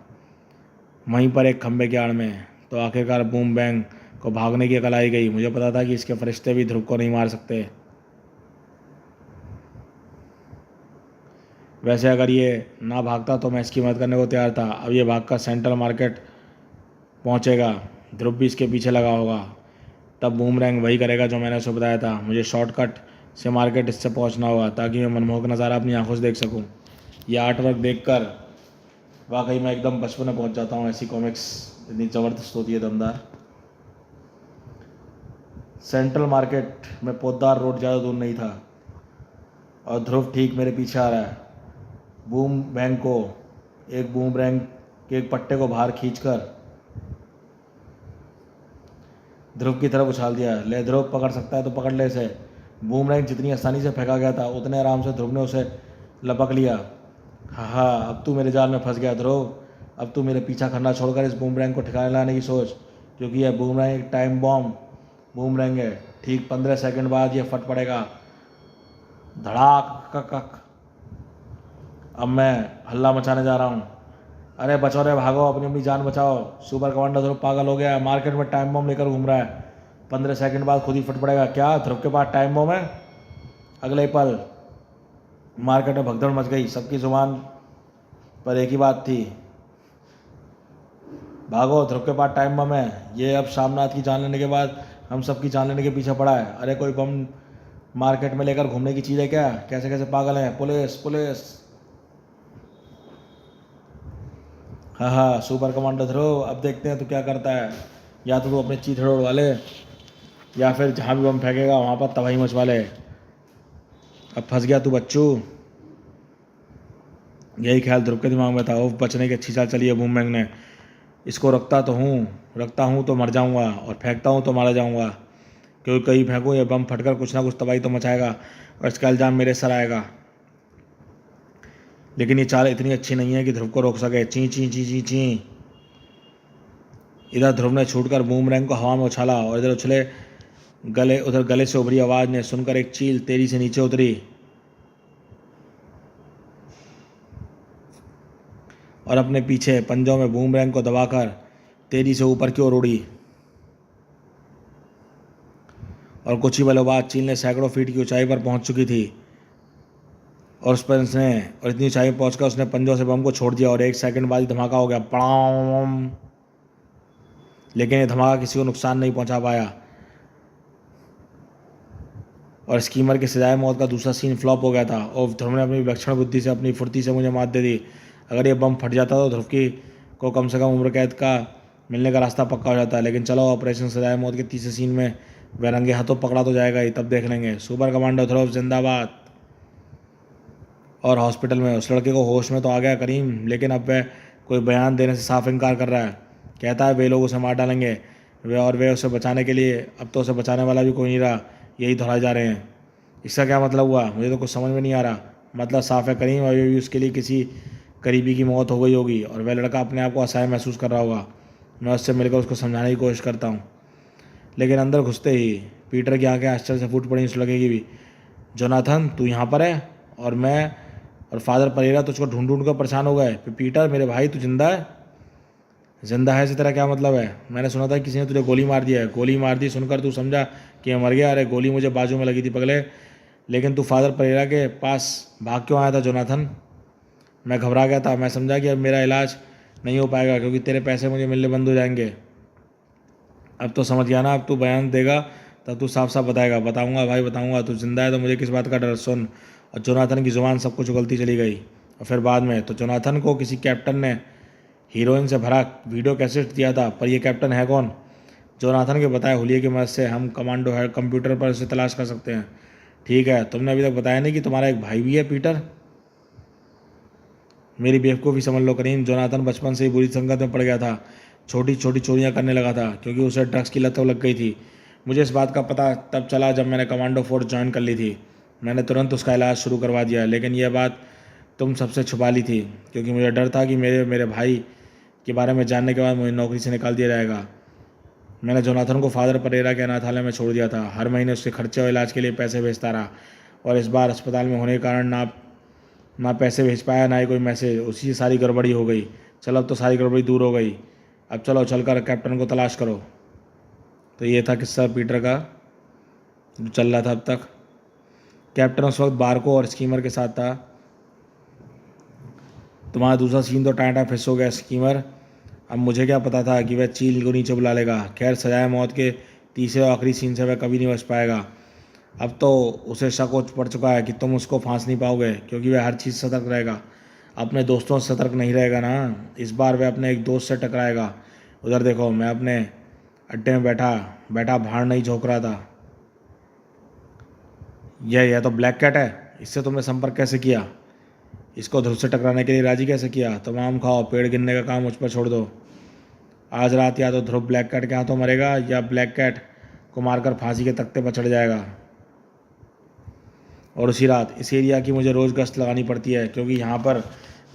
वहीं पर एक खंबे की आड़ में। तो आखिरकार बूमरैंग को भागने की अकल आई गई। मुझे पता था कि इसके फरिश्ते भी ध्रुव को नहीं मार सकते। वैसे अगर ये ना भागता तो मैं इसकी मदद करने को तैयार था। अब ये भागकर सेंट्रल मार्केट पहुंचेगा, ध्रुव भी इसके पीछे लगा होगा। तब बूमरैंग वही करेगा जो मैंने उसे बताया था। मुझे शॉर्टकट से मार्केट इससे पहुंचना होगा ताकि मैं मनमोहक नज़ारा अपनी आंखों से देख सकूं। यह आर्टवर्क देखकर वाकई मैं एकदम बचपन में पहुंच जाता हूं। ऐसी कॉमिक्स इतनी ज़बरदस्त होती है, दमदार। सेंट्रल मार्केट में पोद्दार रोड ज़्यादा दूर नहीं था और ध्रुव ठीक मेरे पीछे आ रहा है। बूमरैंग के एक पट्टे को बाहर खींचकर ध्रुव की तरफ उछाल दिया। ले ध्रुव, पकड़ सकता है तो पकड़ ले इसे। बूमरैंग जितनी आसानी से फेंका गया था उतने आराम से ध्रुव ने उसे लपक लिया। हा, अब तू मेरे जाल में फंस गया ध्रुव। अब तू मेरे पीछा करना छोड़कर इस बूमरैंग को ठिकाने लाने की सोच, क्योंकि यह बूमरैंग एक टाइम बॉम्ब बूमरैंग है। ठीक 15 सेकंड बाद यह फट पड़ेगा। धड़ाक कक। अब मैं हल्ला मचाने जा रहा हूँ। अरे बचो रे, भागो, अपनी जान बचाओ। सुपर कमांडर ध्रुव पागल हो गया है, मार्केट में टाइम बम लेकर घूम रहा है। 15 सेकंड बाद खुद ही फट पड़ेगा। क्या ध्रुव के पास टाइम बम है? अगले ही पल मार्केट में भगदड़ मच गई। सबकी जुबान पर एक ही बात थी, भागो, ध्रुव के पास टाइम बम है। ये अब शामनाथ की जान लेने के बाद हम सबकी जान लेने के पीछे पड़ा है। अरे कोई बम मार्केट में लेकर घूमने की चीज़ है क्या? कैसे कैसे पागल हैं? Police police! हाँ हाँ, सुपर कमांडर ध्रुव, अब देखते हैं तू क्या करता है। या तो तू अपने चीथड़े उड़वा ले या फिर जहाँ भी बम फेंकेगा वहाँ पर तबाही मचवा ले। अब फंस गया तू बच्चू। यही ख्याल ध्रुव के दिमाग में था। ओह, बचने की अच्छी चाल चली है बूमरैंग ने। इसको रखता हूँ तो मर जाऊँगा और फेंकता हूँ तो मारा जाऊँगा, क्योंकि कहीं फेंकूँ ये बम फटकर कुछ ना कुछ तबाही तो मचाएगा और इसका इल्ज़ाम मेरे सर आएगा। लेकिन ये चाल इतनी अच्छी नहीं है कि ध्रुव को रोक सके। ची ची ची ची ची। इधर ध्रुव ने छूटकर बूमरैंग को हवा में उछाला और उधर गले से उभरी आवाज़ ने सुनकर एक चील तेजी से नीचे उतरी। और अपने पीछे पंजों में बूमरैंग को दबाकर तेजी से ऊपर की ओर उड़ी। और कुछ ही पलों बाद चील ने सैकड़ों फीट की ऊंचाई पर पहुंच चुकी थी और उस पर उसने और इतनी ऊंचाई पर पहुंचकर उसने पंजों से बम को छोड़ दिया और 1 सेकंड बाद ही धमाका हो गया, पड़ाम। लेकिन ये धमाका किसी को नुकसान नहीं पहुंचा पाया और स्कीमर की सजाए मौत का दूसरा सीन फ्लॉप हो गया था। और ध्रुव ने अपनी विलक्षण बुद्धि से, अपनी फुर्ती से मुझे मात दे दी। अगर ये बम फट जाता तो ध्रुव की को कम से कम उम्र कैद का मिलने का रास्ता पक्का हो जाता। लेकिन चलो, ऑपरेशन सजाए मौत के तीसरे सीन में वह रंगे हाथों पकड़ा तो जाएगा ही, तब देख लेंगे। सुपर कमांडो ध्रुव जिंदाबाद। और हॉस्पिटल में उस लड़के को होश में तो आ गया करीम, लेकिन अब वह कोई बयान देने से साफ इनकार कर रहा है। कहता है वे लोग उसे मार डालेंगे, वे उसे बचाने के लिए, अब तो उसे बचाने वाला भी कोई नहीं रहा, यही दोहराए जा रहे हैं। इसका क्या मतलब हुआ? मुझे तो कुछ समझ में नहीं आ रहा। मतलब साफ है करीम, अभी भी उसके लिए किसी करीबी की मौत हो गई होगी और वह लड़का अपने आप को असहाय महसूस कर रहा होगा। मैं उससे मिलकर उसको समझाने की कोशिश करता हूँ, लेकिन अंदर घुसते ही पीटर की आंखें आश्चर्य से फूट पड़ी। उस लड़के की भी। जोनाथन, तू यहाँ पर है? और मैं और फादर परेरा तुझको ढूंढ ढूंढ कर परेशान हो गए। पीटर मेरे भाई, तू जिंदा है? जिंदा है से तेरा क्या मतलब है? मैंने सुना था किसी ने तुझे गोली मार दिया है। गोली मार दी सुनकर तू समझा कि मैं मर गया? अरे गोली मुझे बाजू में लगी थी पगले। लेकिन तू फादर परेरा के पास भाग क्यों आया था जोनाथन? मैं घबरा गया था। मैं समझा कि अब मेरा इलाज नहीं हो पाएगा क्योंकि तेरे पैसे मुझे मिलने बंद हो जाएंगे। अब तो समझ गया ना? अब तू बयान देगा तब तू साफ साफ बताएगा। बताऊंगा भाई बताऊंगा। तू जिंदा है तो मुझे किस बात का डर? सुन। और जोनाथन की जुबान सब कुछ उगलती चली गई। और फिर बाद में तो जोनाथन को किसी कैप्टन ने हीरोइन से भरा वीडियो कैसेट दिया था, पर यह कैप्टन है कौन? जोनाथन के बताए हुलिये की मदद से हम कमांडो है कंप्यूटर पर उसे तलाश कर सकते हैं। ठीक है, तुमने अभी तक बताया नहीं कि तुम्हारा एक भाई भी है पीटर? मेरी बेवकूफ़ी समझ लो करीम। जोनाथन बचपन से ही बुरी संगत में पड़ गया था। छोटी छोटी चोरियां करने लगा था क्योंकि उसे ड्रग्स की लत लग गई थी। मुझे इस बात का पता तब चला जब मैंने कमांडो फोर्स ज्वाइन कर ली थी। मैंने तुरंत उसका इलाज शुरू करवा दिया, लेकिन यह बात तुम सबसे छुपा ली थी क्योंकि मुझे डर था कि मेरे मेरे भाई के बारे में जानने के बाद मुझे नौकरी से निकाल दिया जाएगा। मैंने जोनाथन को फादर परेरा के अनाथालय में छोड़ दिया था। हर महीने उसके खर्चे और इलाज के लिए पैसे भेजता रहा और इस बार अस्पताल में होने के कारण ना पैसे भेज पाया, ना ही कोई मैसेज। उसी से सारी गड़बड़ी हो गई। चलो, अब तो सारी गड़बड़ी दूर हो गई। अब चलो चलकर कैप्टन को तलाश करो। तो ये था किस्सा पीटर का जो चल रहा था अब तक। कैप्टन उस वक्त बारको और स्कीमर के साथ था। तुम्हारा दूसरा सीन तो टाटा फिस हो गया स्कीमर। अब मुझे क्या पता था कि वह चील को नीचे बुला लेगा। खैर, सजाए मौत के तीसरे और आखिरी सीन से वह कभी नहीं बच पाएगा। अब तो उसे शक हो पड़ चुका है कि तुम उसको फांस नहीं पाओगे क्योंकि वह हर चीज़ सतर्क रहेगा। अपने दोस्तों से सतर्क नहीं रहेगा ना। इस बार वह अपने एक दोस्त से टकराएगा। उधर देखो, मैं अपने अड्डे में बैठा बैठा भाड़ नहीं झोंक रहा था। यह तो ब्लैक कैट है। इससे तुमने संपर्क कैसे किया? इसको ध्रुव से टकराने के लिए राजी कैसे किया? तमाम खाओ, पेड़ गिनने का काम मुझ पर छोड़ दो। आज रात या तो ध्रुव ब्लैक कैट के हाथों मरेगा या ब्लैक कैट को मारकर फांसी के तख्ते पर चढ़ जाएगा। और उसी रात इस एरिया की मुझे रोज़ गश्त लगानी पड़ती है क्योंकि यहाँ पर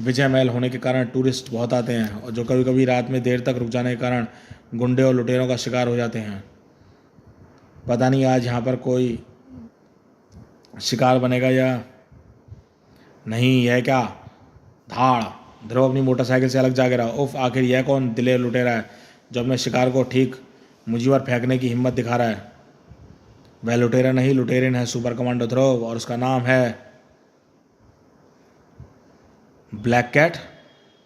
विजय महल होने के कारण टूरिस्ट बहुत आते हैं और जो कभी कभी रात में देर तक रुक जाने के कारण गुंडे और लुटेरों का शिकार हो जाते हैं। पता नहीं आज यहाँ पर कोई शिकार बनेगा या नहीं। यह क्या? धाड़! ध्रुव अपनी मोटरसाइकिल से अलग जा गिरा। उफ, आखिर यह कौन दिलेर लुटेरा है जो अपने शिकार को ठीक मुझी पर फेंकने की हिम्मत दिखा रहा है? वह लुटेरा नहीं, लुटेरिन है सुपर कमांडो ध्रुव, और उसका नाम है ब्लैक कैट।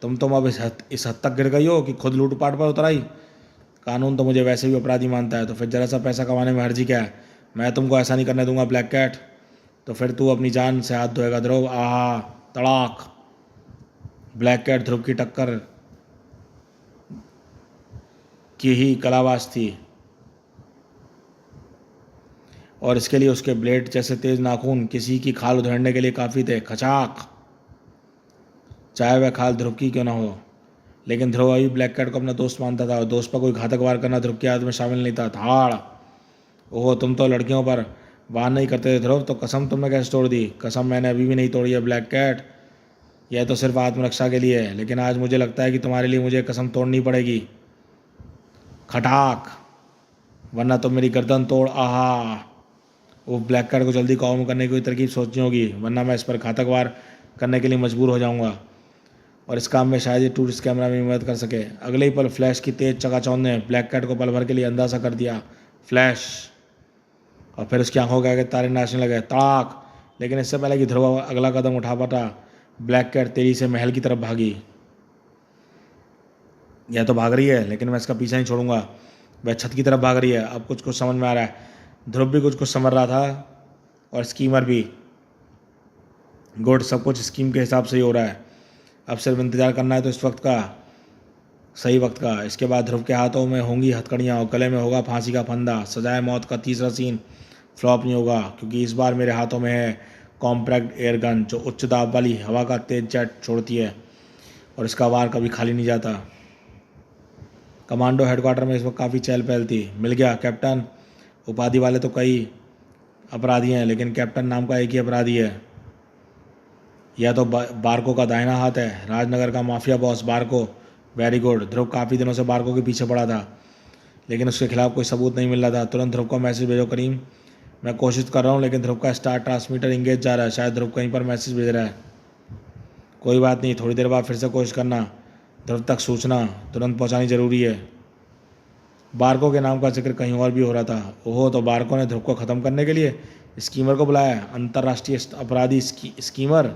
तुम अब इस हद तक गिर गई हो कि खुद लूटपाट पर उतर आई। कानून तो मुझे वैसे भी अपराधी मानता है, तो फिर जरा सा पैसा कमाने में हर्जी क्या है? मैं तुमको ऐसा नहीं करने दूंगा ब्लैक कैट। तो फिर तू अपनी जान से हाथ धोएगा ध्रुव। आहा, तड़ाक! ब्लैक कैट ध्रुव की टक्कर की ही कलाबाज थी और इसके लिए उसके ब्लेड जैसे तेज नाखून किसी की खाल उधेड़ने के लिए काफ़ी थे। खचाक! चाहे वह खाल ध्रुव की क्यों ना हो, लेकिन ध्रुव अभी ब्लैक कैट को अपना दोस्त मानता था और दोस्त पर कोई घातक वार करना ध्रुव की आदत में शामिल नहीं था। धाड़! ओह, तुम तो लड़कियों पर वार नहीं करते थे ध्रुव, तो कसम तुमने कैसे तोड़ दी? कसम मैंने अभी भी नहीं तोड़ी है ब्लैक कैट। यह तो सिर्फ आत्मरक्षा के लिए है, लेकिन आज मुझे लगता है कि तुम्हारे लिए मुझे कसम तोड़नी पड़ेगी। खटाक! वरना तुम मेरी गर्दन तोड़। आहा! वो ब्लैक कैट को जल्दी काबू करने की कोई तरकीब सोचनी होगी, वरना मैं इस पर घातक वार करने के लिए मजबूर हो जाऊंगा। और इस काम में शायद ये टूरिस्ट कैमरा मेरी मदद कर सके। अगले ही पल फ्लैश की तेज चकाचौंध ने ब्लैक कैट को पल भर के लिए अंधा सा कर दिया। फ्लैश, और फिर उसकी आंखों के आगे तारे नाचने लगे, तड़ाक। लेकिन इससे पहले कि ध्रुव अगला कदम उठा पाता, ब्लैक कैट तेजी से महल की तरफ भागी। यह तो भाग रही है, लेकिन मैं इसका पीछा नहीं छोड़ूंगा। वह छत की तरफ भाग रही है। अब कुछ कुछ समझ में आ रहा है। ध्रुव भी कुछ कुछ समझ रहा था, और स्कीमर भी। गुड, सब कुछ स्कीम के हिसाब से ही हो रहा है। अब सिर्फ इंतजार करना है तो इस वक्त का, सही वक्त का। इसके बाद ध्रुव के हाथों में होंगी हथकड़ियाँ और गले में होगा फांसी का फंदा। सजाए मौत का तीसरा सीन फ्लॉप नहीं होगा, क्योंकि इस बार मेरे हाथों में है कॉम्पैक्ट एयर गन, जो उच्च दाब वाली हवा का तेज जेट छोड़ती है, और इसका वार कभी खाली नहीं जाता। कमांडो हेडक्वार्टर में इस वक्त काफ़ी चहल पहल थी। मिल गया कैप्टन। उपाधि वाले तो कई अपराधी हैं, लेकिन कैप्टन नाम का एक ही अपराधी है। यह तो बार्को का दाहिना हाथ है, राजनगर का mafia boss Barko. Very good. Dhruv काफ़ी दिनों से बार्को के पीछे पड़ा था, लेकिन उसके खिलाफ कोई सबूत नहीं मिल रहा था। तुरंत ध्रुव को मैसेज भेजो करीम। मैं कोशिश कर रहा हूँ, लेकिन ध्रुव का स्टार ट्रांसमीटर इंगेज जा रहा है। शायद ध्रुव कहीं पर मैसेज भेज रहा है। कोई बात नहीं, थोड़ी देर बाद फिर से कोशिश करना। ध्रुव तक सूचना तुरंत पहुँचानी जरूरी है। बार्को के नाम का जिक्र कहीं और भी हो रहा था। ओहो, तो बार्को ने ध्रुव को ख़त्म करने के लिए स्कीमर को बुलाया। अंतर्राष्ट्रीय अपराधी स्कीमर।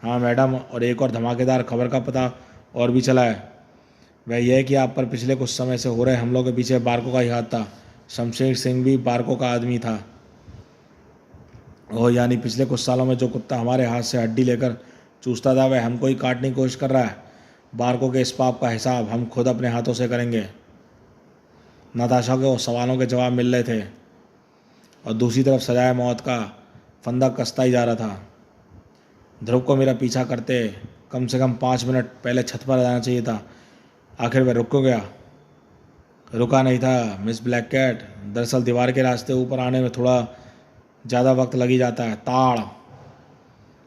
हाँ मैडम, और एक और धमाकेदार खबर का पता और भी चला है। वह यह है कि आप पर पिछले कुछ समय से हो रहे हमलों के पीछे बार्को का ही हाथ था। शमशेर सिंह भी बार्को का आदमी था। ओह, यानी पिछले कुछ सालों में जो कुत्ता हमारे हाथ से हड्डी लेकर चूसता था, वह हमको ही काटने की कोशिश कर रहा है। बार्को के इस पाप का हिसाब हम खुद अपने हाथों से करेंगे। नताशा को सवालों के जवाब मिल रहे थे, और दूसरी तरफ सजाए मौत का फंदा कसता ही जा रहा था। ध्रुव को मेरा पीछा करते कम से कम 5 मिनट पहले छत पर आ जाना चाहिए था। आखिर वह रुक क्यों गया? रुका नहीं था मिस ब्लैक कैट। दरअसल दीवार के रास्ते ऊपर आने में थोड़ा ज़्यादा वक्त लग ही जाता है। ताड़।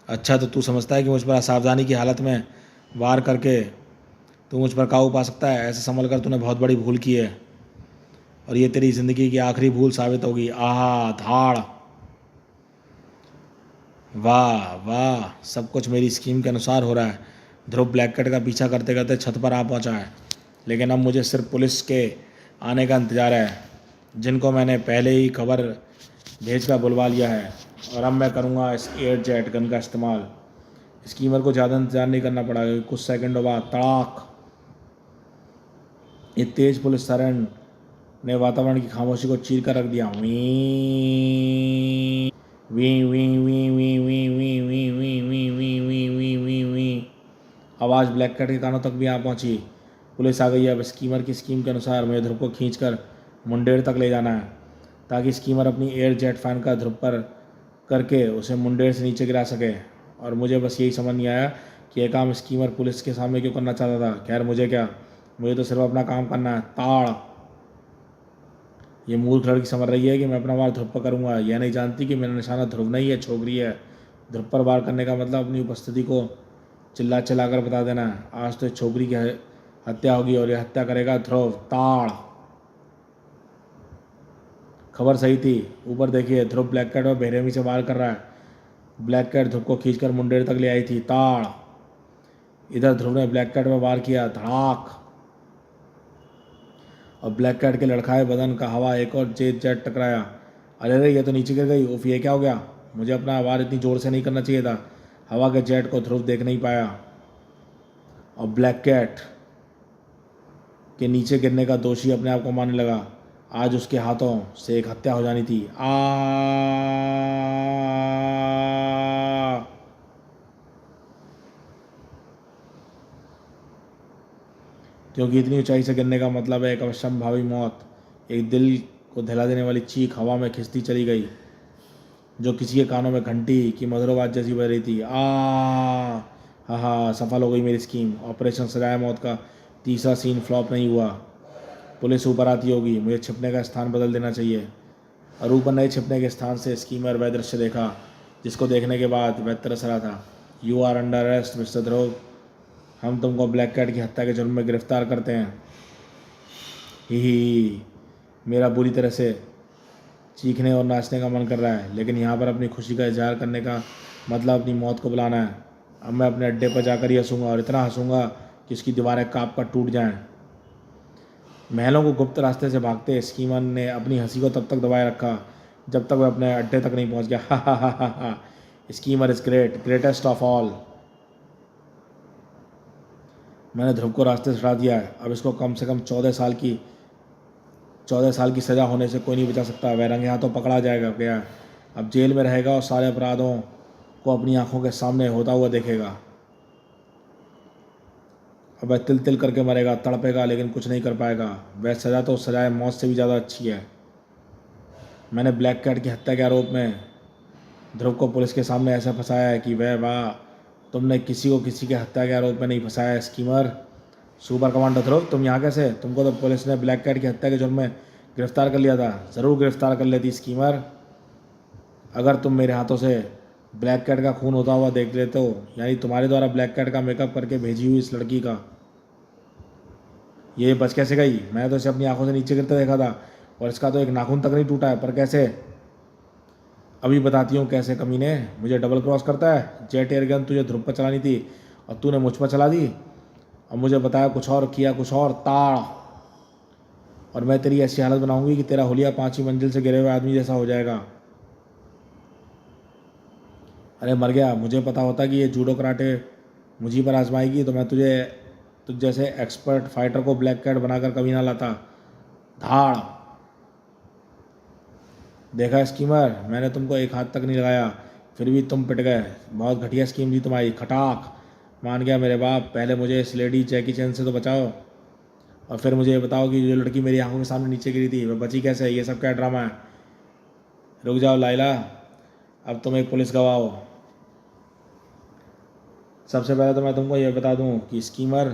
अच्छा, तो तू समझता है कि मुझ पर असावधानी की हालत में वार करके तू मुझ पर काबू पा सकता है? ऐसे संभल कर तूने बहुत बड़ी भूल की है, और ये तेरी ज़िंदगी की आखिरी भूल साबित होगी। आहा, धाड़। वाह वाह, सब कुछ मेरी स्कीम के अनुसार हो रहा है। ध्रुव ब्लैक कैट का पीछा करते करते छत पर आ पहुंचा है, लेकिन अब मुझे सिर्फ पुलिस के आने का इंतज़ार है, जिनको मैंने पहले ही खबर भेजकर बुलवा लिया है। और अब मैं करूँगा इस एयर जेट गन का इस्तेमाल। स्कीमर को ज़्यादा इंतजार नहीं करना पड़ा, क्योंकि कुछ सेकंडों बाद तड़ाक, ये तेज पुलिस सायरन ने वातावरण की खामोशी को चीर कर रख दिया। वी वी वी वी वी वी वी वी वी वी वी वी वी वी वी। आवाज़ ब्लैक कैट के कानों तक भी आ पहुंची। पुलिस आ गई है। अब स्कीमर की स्कीम के अनुसार मुझे ध्रुव को खींचकर मुंडेर तक ले जाना है, ताकि स्कीमर अपनी एयर जेट फैन का ध्रुव पर करके उसे मुंडेर से नीचे गिरा सके। और मुझे बस यही समझ नहीं आया कि यह काम स्कीमर पुलिस के सामने क्यों करना चाहता था। खैर, मुझे क्या, मुझे तो सिर्फ अपना काम करना है। ताड़। ये मूर्ख लड़की समझ रही है कि मैं अपना वार ध्रुव पर करूँगा। यह नहीं जानती कि मेरा निशाना ध्रुव नहीं है, छोकरी है। ध्रुव पर वार करने का मतलब अपनी उपस्थिति को चिल्ला चिल्ला कर बता देना है। आज तो इस छोकरी की हत्या होगी, और यह हत्या करेगा ध्रुव। ताड़। खबर सही थी। ऊपर देखिए, ध्रुव ब्लैक कैट और बेरहमी से वार कर रहा है। ब्लैक कैट ध्रुव को खींचकर मुंडेर तक ले आई थी। ताड़। इधर ध्रुव ने ब्लैक कैट में वार किया। धड़ाक। और ब्लैक कैट के लड़खाए बदन का हवा एक और जेट जेट टकराया। अरे अरे, ये तो नीचे गिर गई। उफ, ये क्या हो गया? मुझे अपना वार इतनी ज़ोर से नहीं करना चाहिए था। हवा के जेट को ध्रुव देख नहीं पाया, और ब्लैक कैट के नीचे गिरने का दोषी अपने आप को मानने लगा। आज उसके हाथों से एक हत्या हो जानी थी। क्योंकि इतनी ऊंचाई से गिरने का मतलब है एक अवश्यंभावी मौत। एक दिल को दहला देने वाली चीख हवा में खिंचती चली गई, जो किसी के कानों में घंटी की मधुर आवाज़ जैसी बज रही थी। हा हा, सफल हो गई मेरी स्कीम। ऑपरेशन सजाए मौत का तीसरा सीन फ्लॉप नहीं हुआ। पुलिस ऊपर आती होगी, मुझे छिपने का स्थान बदल देना चाहिए। और ऊपर नए छिपने के स्थान से स्कीमर वह दृश्य देखा, जिसको देखने के बाद वह तरस रहा था। You are under arrest mister Dhruv. हम तुमको ब्लैक कैट की हत्या के जुर्म में गिरफ्तार करते हैं। ही, मेरा बुरी तरह से चीखने और नाचने का मन कर रहा है, लेकिन यहाँ पर अपनी खुशी का इजहार करने का मतलब अपनी मौत को बुलाना है। अब मैं अपने अड्डे पर जाकर ही हंसूंगा और इतना हंसूंगा कि उसकी दीवारें काँप कर टूट जाएं। महलों को गुप्त रास्ते से भागते स्कीमर ने अपनी हंसी को तब तक दबाए रखा जब तक वह अपने अड्डे तक नहीं पहुंच गया। हा हा हा हा हा। Schemer is great, greatest of all. मैंने ध्रुव को रास्ते से हटा दिया है। अब इसको कम से कम 14 साल की सज़ा होने से कोई नहीं बचा सकता। वह रंगे हाथों पकड़ा जाएगा गया। अब जेल में रहेगा और सारे अपराधों को अपनी आंखों के सामने होता हुआ देखेगा। अब वह तिल तिल करके मरेगा, तड़पेगा, लेकिन कुछ नहीं कर पाएगा। वह सज़ा तो सजाए मौत से भी ज़्यादा अच्छी है। मैंने ब्लैक कैट की हत्या के आरोप में ध्रुव को पुलिस के सामने ऐसा फंसाया है कि वह वाह, तुमने किसी को किसी के हत्या के आरोप में नहीं फंसाया है स्कीमर। सुपर कमांडर ध्रुव, तुम यहाँ कैसे? तुमको तो पुलिस ने ब्लैक कैट की हत्या के जुर्म में गिरफ्तार कर लिया था। ज़रूर गिरफ्तार कर लेती स्कीमर, अगर तुम मेरे हाथों से ब्लैक कैट का खून होता हुआ देख लेते हो, यानी तुम्हारे द्वारा ब्लैक कैट का मेकअप करके भेजी हुई इस लड़की का। ये बच कैसे गई? मैंने तो इसे अपनी आंखों से नीचे गिरते देखा था और इसका तो एक नाखून तक नहीं टूटा है। पर कैसे? अभी बताती हूँ कैसे। कमीने, मुझे डबल क्रॉस करता है। जेट एयरगन तुझे ध्रुव पर चलानी थी और तूने मुझ पर चला दी। अब मुझे बताया कुछ और, किया कुछ और। ताड़, और मैं तेरी ऐसी हालत बनाऊंगी कि तेरा हुलिया 5वीं मंजिल से गिरे हुए आदमी जैसा हो जाएगा। अरे मर गया। मुझे पता होता कि ये जूडो कराटे मुझी पर आजमाएगी तो मैं तुझ जैसे एक्सपर्ट फाइटर को ब्लैक कैट बनाकर कभी ना लाता। धाड़। देखा स्कीमर, मैंने तुमको एक हाथ तक नहीं लगाया, फिर भी तुम पिट गए। बहुत घटिया स्कीम थी तुम्हारी। खटाक। मान गया मेरे बाप। पहले मुझे इस लेडी जैकी चैन से तो बचाओ और फिर मुझे ये बताओ कि जो लड़की मेरी आंखों के सामने नीचे गिरी थी वह बची कैसे? ये सब क्या ड्रामा है? रुक जाओ लाइला, अब तुम एक पुलिस गवाह हो। सबसे पहले तो मैं तुमको ये बता दूं कि स्कीमर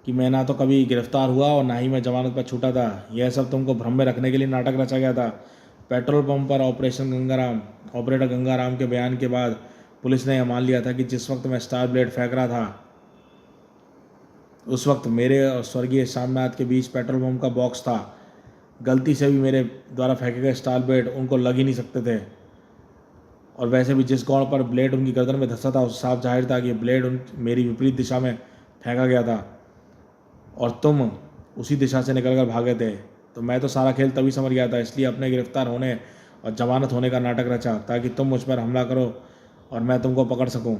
कि मैं ना तो कभी गिरफ्तार हुआ और ना ही मैं जमानत पर छूटा था। यह सब तुमको भ्रम में रखने के लिए नाटक रचा गया था। पेट्रोल पंप पर ऑपरेटर गंगाराम के बयान के बाद पुलिस ने यह मान लिया था कि जिस वक्त मैं स्टार ब्लेड फेंक रहा था उस वक्त मेरे और स्वर्गीय श्यामनाथ के बीच पेट्रोल पंप का बॉक्स था। गलती से भी मेरे द्वारा फेंके गए स्टार ब्लेड उनको लग ही नहीं सकते थे। और वैसे भी जिस गौड़ पर ब्लेड उनकी गर्दन में धंसा था उस साफ जाहिर था कि ब्लेड मेरी विपरीत दिशा में फेंका गया था और तुम उसी दिशा से निकलकर भागे थे। तो मैं तो सारा खेल तभी समझ गया था, इसलिए अपने गिरफ्तार होने और जमानत होने का नाटक रचा ताकि तुम मुझ पर हमला करो और मैं तुमको पकड़ सकूं।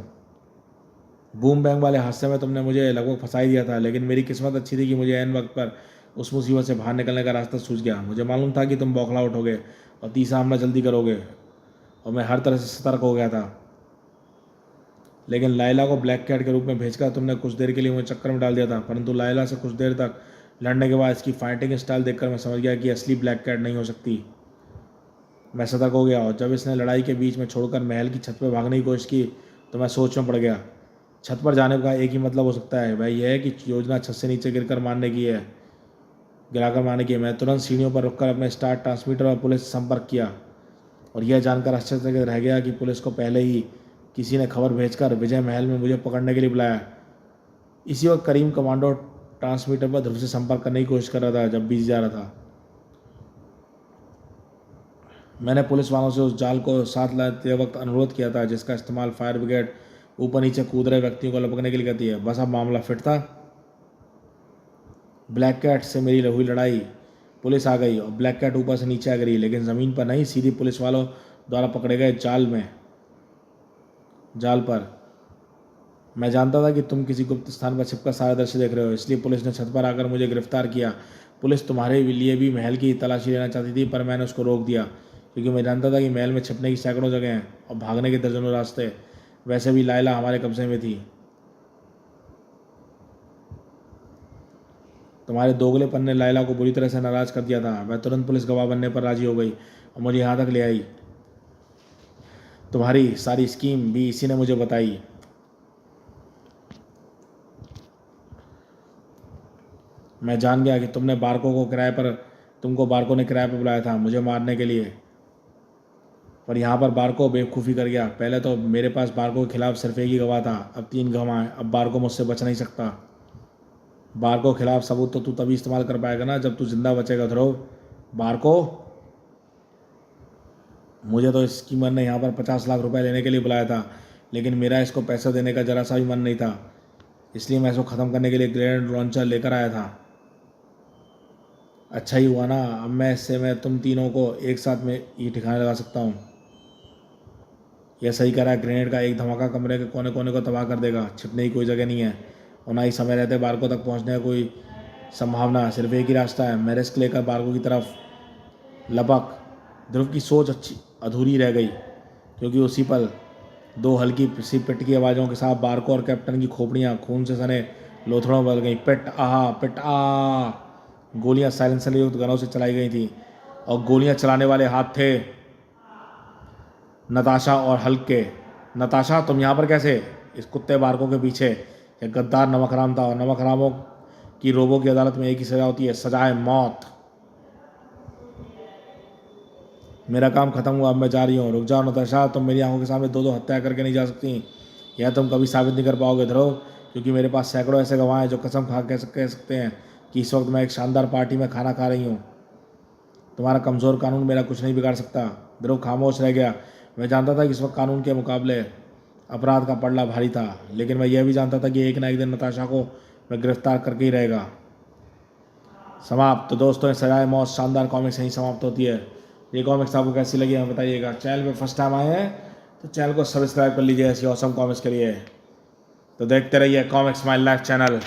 बूम बैंग वाले हादसे में तुमने मुझे लगभग फंसा ही दिया था, लेकिन मेरी किस्मत अच्छी थी कि मुझे ऐन वक्त पर उस मुसीबत से बाहर निकलने का रास्ता सूझ गया। मुझे मालूम था कि तुम बौखला उठोगे और तीसरा हमला जल्दी करोगे और मैं हर तरह से सतर्क हो गया था। लेकिन लाइला को ब्लैक कैट के रूप में भेजकर तुमने कुछ देर के लिए मुझे चक्कर में डाल दिया था, परंतु लाइला से कुछ देर तक लड़ने के बाद इसकी फाइटिंग स्टाइल देखकर मैं समझ गया कि असली ब्लैक कैट नहीं हो सकती। मैं सतर्क हो गया और जब इसने लड़ाई के बीच में छोड़कर महल की छत पर भागने की कोशिश की तो मैं सोच में पड़ गया। छत पर जाने का एक ही मतलब हो सकता है, वह यह है कि योजना छत से नीचे गिराकर मारने की है। मैं तुरंत सीढ़ियों पर रुककर अपने स्टार ट्रांसमीटर और पुलिस से संपर्क किया और यह जानकर आश्चर्य रह गया कि पुलिस को पहले ही किसी ने खबर भेजकर विजय महल में मुझे पकड़ने के लिए बुलाया। इसी वक्त करीम कमांडो ट्रांसमीटर पर ध्रुव से संपर्क करने की कोशिश कर रहा था जब बिजी जा रहा था। मैंने पुलिस वालों से उस जाल को साथ लाते वक्त अनुरोध किया था जिसका इस्तेमाल फायर ब्रिगेड ऊपर नीचे कूद रहे व्यक्तियों को लपकने के लिए करती है। बस अब मामला फिट था। ब्लैक कैट से मेरी हुई लड़ाई, पुलिस आ गई और ब्लैक कैट ऊपर से नीचे आ गई, लेकिन ज़मीन पर नहीं, सीधी पुलिस वालों द्वारा पकड़े गए जाल पर। मैं जानता था कि तुम किसी गुप्त स्थान पर छिपकर सारे दृश्य देख रहे हो, इसलिए पुलिस ने छत पर आकर मुझे गिरफ्तार किया। पुलिस तुम्हारे लिए भी महल की तलाशी लेना चाहती थी, पर मैंने उसको रोक दिया क्योंकि मैं जानता था कि महल में छिपने की सैकड़ों जगह हैं और भागने के दर्जनों रास्ते। वैसे भी लाइला हमारे कब्जे में थी। तुम्हारे दोगलेपन ने लाइला को बुरी तरह से नाराज कर दिया था। वह तुरंत पुलिस गवाह बनने पर राजी हो गई और मुझे यहाँ तक ले आई। तुम्हारी सारी स्कीम भी इसी ने मुझे बताई। मैं जान गया कि तुमको बारको ने किराए पर बुलाया था मुझे मारने के लिए, पर यहाँ पर बारको बेवकूफ़ी कर गया। पहले तो मेरे पास बारको के खिलाफ सिर्फ एक ही गवाह था, अब 3 गवाह हैं। अब बारको मुझसे बच नहीं सकता। बारको के खिलाफ सबूत तो तू तभी इस्तेमाल कर पाएगा ना जब तू जिंदा बचेगा ध्रुव। बारको, मुझे तो स्कीमर ने यहाँ पर 50 लाख रुपए लेने के लिए बुलाया था। लेकिन मेरा इसको पैसा देने का ज़रा सा भी मन नहीं था, इसलिए मैं इसको ख़त्म करने के लिए ग्रेनेड लॉन्चर लेकर आया था। अच्छा ही हुआ ना, अब मैं तुम तीनों को एक साथ में ही ठिकाने लगा सकता हूँ। यह सही कह रहा है, ग्रेनेड का एक धमाका कमरे के कोने कोने को तबाह कर देगा। छिपने की कोई जगह नहीं है और ना ही समय रहते बारकों तक पहुँचने का कोई संभावना है। सिर्फ एक ही रास्ता है, मैं रिस्क लेकर बारकों की तरफ लपक। ध्रुव की सोच अधूरी रह गई, क्योंकि उसी पल दो हल्की सी पिट की आवाज़ों के साथ बारकों और कैप्टन की खोपड़ियाँ खून से सने लोथड़ों में बदल गईं। पिट आहा, पिट आ। गोलियां साइलेंसर युक्त गनों से चलाई गई थीं और गोलियां चलाने वाले हाथ थे नताशा और हल्क के। नताशा, तुम यहाँ पर कैसे? इस कुत्ते बारकों के पीछे एक गद्दार नमकराम था और नमकरामों की रोबों की अदालत में एक ही सजा होती है, सजाए मौत। मेरा काम खत्म हुआ, अब मैं जा रही हूँ। रुक जाओ नताशा, तुम मेरी आंखों के सामने दो दो हत्या करके नहीं जा सकती। यह तुम कभी साबित नहीं कर पाओगे ध्रुव, क्योंकि मेरे पास सैकड़ों ऐसे गवाह हैं जो कसम खा कह सकते हैं कि इस वक्त मैं एक शानदार पार्टी में खाना खा रही हूँ। तुम्हारा कमज़ोर कानून मेरा कुछ नहीं बिगाड़ सकता। ध्रुव खामोश रह गया। मैं जानता था कि इस वक्त कानून के मुकाबले अपराध का पड़ला भारी था, लेकिन मैं यह भी जानता था कि एक ना एक दिन नताशा को मैं गिरफ्तार करके ही रहेगा। समाप्त। तो दोस्तों, सजाए मौत शानदार कॉमिक्स यहीं समाप्त होती है। ये कॉमिक्स आपको कैसी लगी हमें बताइएगा। चैनल पे फर्स्ट टाइम आए हैं तो चैनल को सब्सक्राइब कर लीजिए ऐसी ऑसम कॉमिक्स के लिए। तो देखते रहिए कॉमिक्स माई लाइफ चैनल।